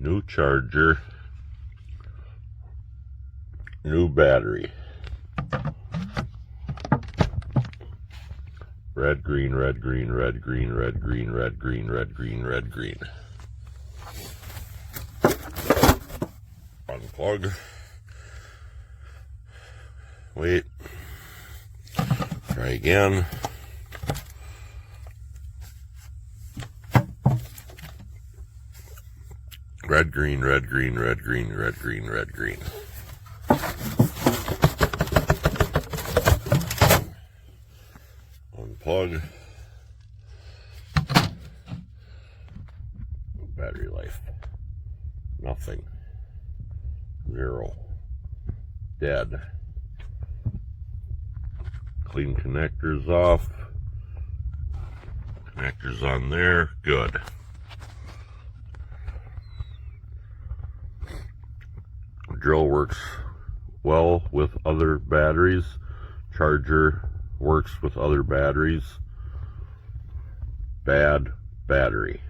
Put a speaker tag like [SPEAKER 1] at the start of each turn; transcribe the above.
[SPEAKER 1] New charger, new battery. Red, green, red, green, red, green, red, green, red, green, red, green, red, green. Unplug. Wait. Try again. Red, green, red, green, red, green, red, green, red, green. Unplug. Battery life. Nothing. 0. Dead. Clean connectors off. Connectors on there. Good. Drill works well with other batteries. Charger works with other batteries. Bad battery.